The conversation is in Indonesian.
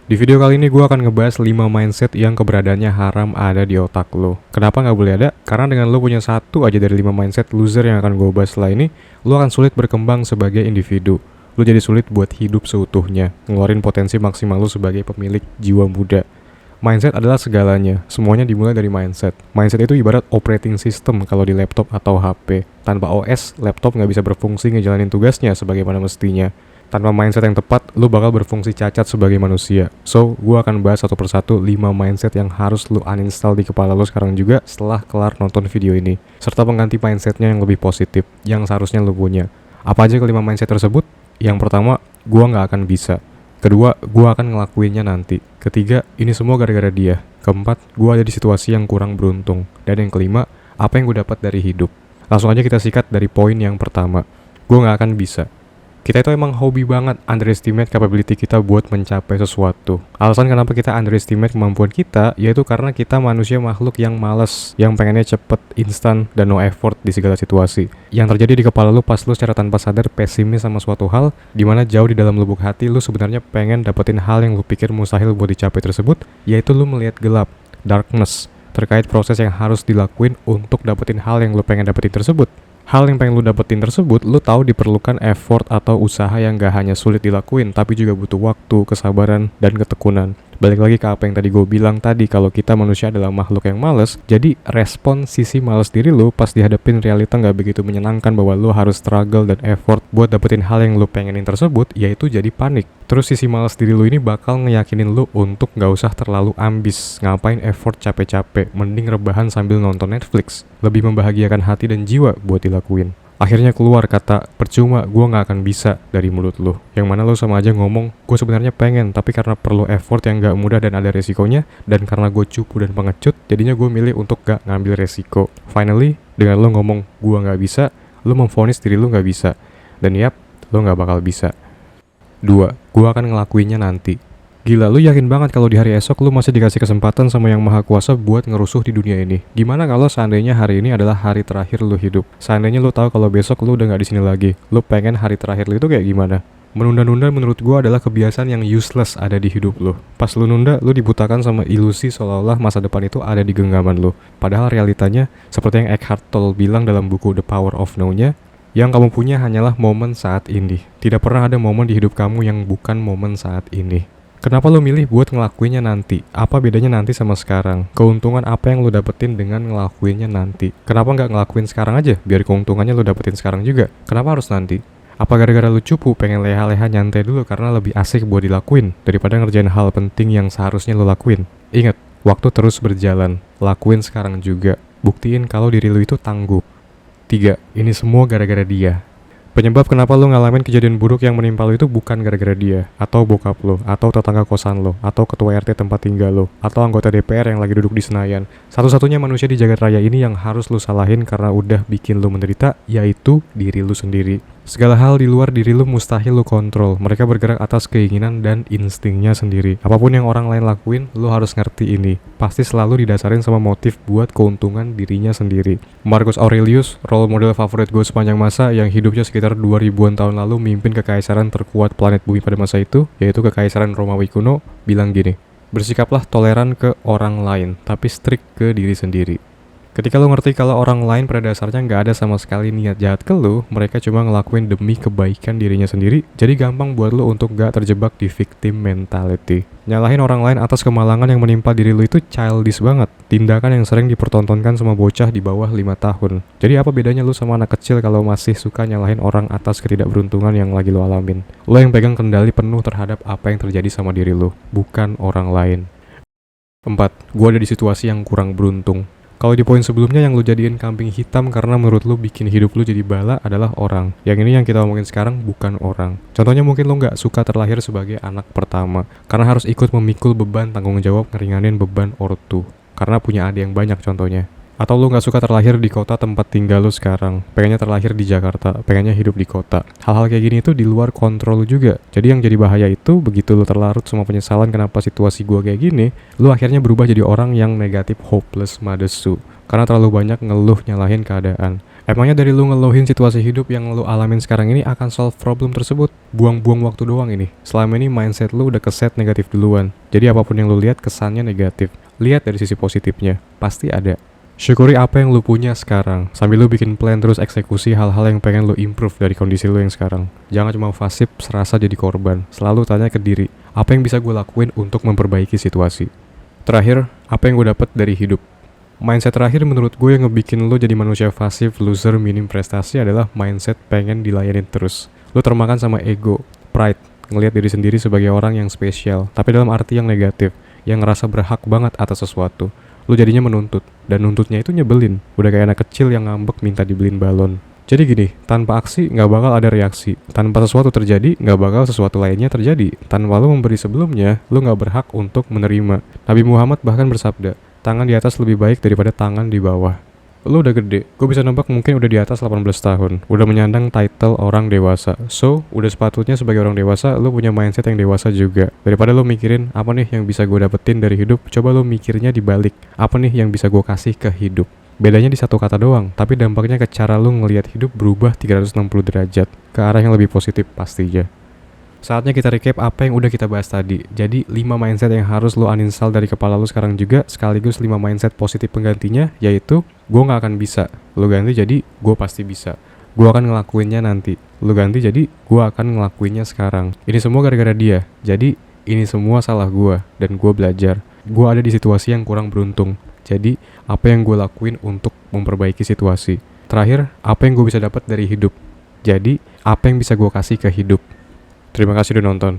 Di video kali ini gue akan ngebahas 5 mindset yang keberadaannya haram ada di otak lo. Kenapa nggak boleh ada? Karena dengan lo punya satu aja dari 5 mindset loser yang akan gue bahas setelah ini, lo akan sulit berkembang sebagai individu. Lo jadi sulit buat hidup seutuhnya, ngeluarin potensi maksimal lo sebagai pemilik jiwa muda. Mindset adalah segalanya, semuanya dimulai dari mindset. Mindset itu ibarat operating system kalau di laptop atau HP. Tanpa OS, laptop nggak bisa berfungsi ngejalanin tugasnya sebagaimana mestinya. Tanpa mindset yang tepat, lu bakal berfungsi cacat sebagai manusia. So, gue akan bahas satu persatu 5 mindset yang harus lu uninstall di kepala lu sekarang juga setelah kelar nonton video ini. Serta pengganti mindsetnya yang lebih positif, yang seharusnya lu punya. Apa aja kelima mindset tersebut? Yang pertama, gue gak akan bisa. Kedua, gue akan ngelakuinnya nanti. Ketiga, ini semua gara-gara dia. Keempat, gue ada di situasi yang kurang beruntung. Dan yang kelima, apa yang gue dapat dari hidup. Langsung aja kita sikat dari poin yang pertama. Gue gak akan bisa. Kita itu emang hobi banget underestimate capability kita buat mencapai sesuatu. Alasan kenapa kita underestimate kemampuan kita, yaitu karena kita manusia makhluk yang malas, yang pengennya cepet, instan, dan no effort di segala situasi. Yang terjadi di kepala lu pas lu secara tanpa sadar pesimis sama suatu hal, dimana jauh di dalam lubuk hati lu sebenarnya pengen dapetin hal yang lu pikir mustahil buat dicapai tersebut, yaitu lu melihat gelap, darkness, terkait proses yang harus dilakuin untuk dapetin hal yang lu pengen dapetin tersebut. Hal yang pengen lu dapetin tersebut, lu tahu diperlukan effort atau usaha yang gak hanya sulit dilakuin, tapi juga butuh waktu, kesabaran, dan ketekunan. Balik lagi ke apa yang tadi gue bilang tadi, kalau kita manusia adalah makhluk yang malas, jadi respon sisi malas diri lu pas dihadapin realita gak begitu menyenangkan bahwa lu harus struggle dan effort buat dapetin hal yang lu pengenin tersebut, yaitu jadi panik. Terus sisi malas diri lu ini bakal ngeyakinin lu untuk gak usah terlalu ambis, ngapain effort capek-capek, mending rebahan sambil nonton Netflix. Lebih membahagiakan hati dan jiwa buat dilakuin. Akhirnya keluar kata, percuma, gue gak akan bisa dari mulut lo. Yang mana lo sama aja ngomong, gue sebenarnya pengen, tapi karena perlu effort yang gak mudah dan ada resikonya, dan karena gue cupu dan pengecut, jadinya gue milih untuk gak ngambil resiko. Finally, dengan lo ngomong, gue gak bisa, lo memvonis diri lo gak bisa. Dan yap, lo gak bakal bisa. 2. Gue akan ngelakuinnya nanti. Gila, lu yakin banget kalau di hari esok lu masih dikasih kesempatan sama Yang Maha Kuasa buat ngerusuh di dunia ini. Gimana kalau seandainya hari ini adalah hari terakhir lu hidup? Seandainya lu tahu kalau besok lu udah gak di sini lagi. Lu pengen hari terakhir lu itu kayak gimana? Menunda-nunda menurut gua adalah kebiasaan yang useless ada di hidup lu. Pas lu nunda, lu dibutakan sama ilusi seolah-olah masa depan itu ada di genggaman lu. Padahal realitanya, seperti yang Eckhart Tolle bilang dalam buku The Power of Now-nya, yang kamu punya hanyalah momen saat ini. Tidak pernah ada momen di hidup kamu yang bukan momen saat ini. Kenapa lo milih buat ngelakuinnya nanti? Apa bedanya nanti sama sekarang? Keuntungan apa yang lo dapetin dengan ngelakuinnya nanti? Kenapa nggak ngelakuin sekarang aja? Biar keuntungannya lo dapetin sekarang juga. Kenapa harus nanti? Apa gara-gara lo cupu pengen leha-leha nyantai dulu karena lebih asik buat dilakuin daripada ngerjain hal penting yang seharusnya lo lakuin? Ingat, waktu terus berjalan. Lakuin sekarang juga. Buktiin kalau diri lo itu tangguh. 3. Ini semua gara-gara dia. Penyebab kenapa lo ngalamin kejadian buruk yang menimpa lo itu bukan gara-gara dia, atau bokap lo, atau tetangga kosan lo, atau ketua RT tempat tinggal lo, atau anggota DPR yang lagi duduk di Senayan. Satu-satunya manusia di jagat raya ini yang harus lo salahin karena udah bikin lo menderita, yaitu diri lo sendiri. Segala hal di luar diri lo mustahil lo kontrol. Mereka bergerak atas keinginan dan instingnya sendiri. Apapun yang orang lain lakuin, lo harus ngerti ini. Pasti selalu didasarin sama motif buat keuntungan dirinya sendiri. Marcus Aurelius, role model favorit gue sepanjang masa yang hidupnya sekitar 2000-an tahun lalu mimpin kekaisaran terkuat planet bumi pada masa itu, yaitu kekaisaran Romawi kuno, bilang gini, bersikaplah toleran ke orang lain, tapi strict ke diri sendiri. Ketika lo ngerti kalau orang lain pada dasarnya nggak ada sama sekali niat jahat ke lo, mereka cuma ngelakuin demi kebaikan dirinya sendiri, jadi gampang buat lo untuk nggak terjebak di victim mentality. Nyalahin orang lain atas kemalangan yang menimpa diri lo itu childish banget, tindakan yang sering dipertontonkan sama bocah di bawah 5 tahun. Jadi apa bedanya lo sama anak kecil kalau masih suka nyalahin orang atas ketidakberuntungan yang lagi lo alamin? Lo yang pegang kendali penuh terhadap apa yang terjadi sama diri lo, bukan orang lain. 4. Gue ada di situasi yang kurang beruntung. Kalau di poin sebelumnya yang lu jadiin kambing hitam karena menurut lu bikin hidup lu jadi bala adalah orang. Yang ini yang kita omongin sekarang bukan orang. Contohnya mungkin lu gak suka terlahir sebagai anak pertama karena harus ikut memikul beban tanggung jawab ngeringanin beban ortu karena punya adik yang banyak contohnya. Atau lu gak suka terlahir di kota tempat tinggal lu sekarang, pengennya terlahir di Jakarta, pengennya hidup di kota. Hal-hal kayak gini itu di luar kontrol lu juga. Jadi yang jadi bahaya itu, begitu lu terlarut sama penyesalan kenapa situasi gua kayak gini, lu akhirnya berubah jadi orang yang negatif, hopeless, madesu. Karena terlalu banyak ngeluh nyalahin keadaan. Emangnya dari lu ngeluhin situasi hidup yang lu alamin sekarang ini akan solve problem tersebut? Buang-buang waktu doang ini. Selama ini mindset lu udah keset negatif duluan. Jadi apapun yang lu lihat kesannya negatif. Lihat dari sisi positifnya, pasti ada. Syukuri apa yang lu punya sekarang, sambil lu bikin plan terus eksekusi hal-hal yang pengen lu improve dari kondisi lu yang sekarang. Jangan cuma pasif serasa jadi korban, selalu tanya ke diri, apa yang bisa gue lakuin untuk memperbaiki situasi. Terakhir, apa yang gue dapat dari hidup? Mindset terakhir menurut gue yang ngebikin lo jadi manusia pasif, loser, minim prestasi adalah mindset pengen dilayanin terus. Lo termakan sama ego, pride, ngelihat diri sendiri sebagai orang yang spesial, tapi dalam arti yang negatif, yang ngerasa berhak banget atas sesuatu. Lo jadinya menuntut, dan nuntutnya itu nyebelin, udah kayak anak kecil yang ngambek minta dibeliin balon. Jadi gini, tanpa aksi nggak bakal ada reaksi, tanpa sesuatu terjadi nggak bakal sesuatu lainnya terjadi, tanpa lo memberi sebelumnya, lo nggak berhak untuk menerima. Nabi Muhammad bahkan bersabda, tangan di atas lebih baik daripada tangan di bawah. Lo udah gede, gue bisa nebak mungkin udah di atas 18 tahun, udah menyandang title orang dewasa. So, udah sepatutnya sebagai orang dewasa, lo punya mindset yang dewasa juga. Daripada lo mikirin, apa nih yang bisa gue dapetin dari hidup, coba lo mikirnya dibalik, apa nih yang bisa gue kasih ke hidup. Bedanya di satu kata doang, tapi dampaknya ke cara lo ngelihat hidup berubah 360 derajat, ke arah yang lebih positif pastinya. Saatnya kita recap apa yang udah kita bahas tadi. Jadi 5 mindset yang harus lo uninstall dari kepala lo sekarang juga, sekaligus 5 mindset positif penggantinya, yaitu gue gak akan bisa. Lo ganti jadi gue pasti bisa. Gue akan ngelakuinnya nanti. Lo ganti jadi gue akan ngelakuinnya sekarang. Ini semua gara-gara dia. Jadi ini semua salah gue dan gue belajar. Gue ada di situasi yang kurang beruntung. Jadi apa yang gue lakuin untuk memperbaiki situasi. Terakhir, apa yang gue bisa dapat dari hidup. Jadi apa yang bisa gue kasih ke hidup. Terima kasih udah nonton.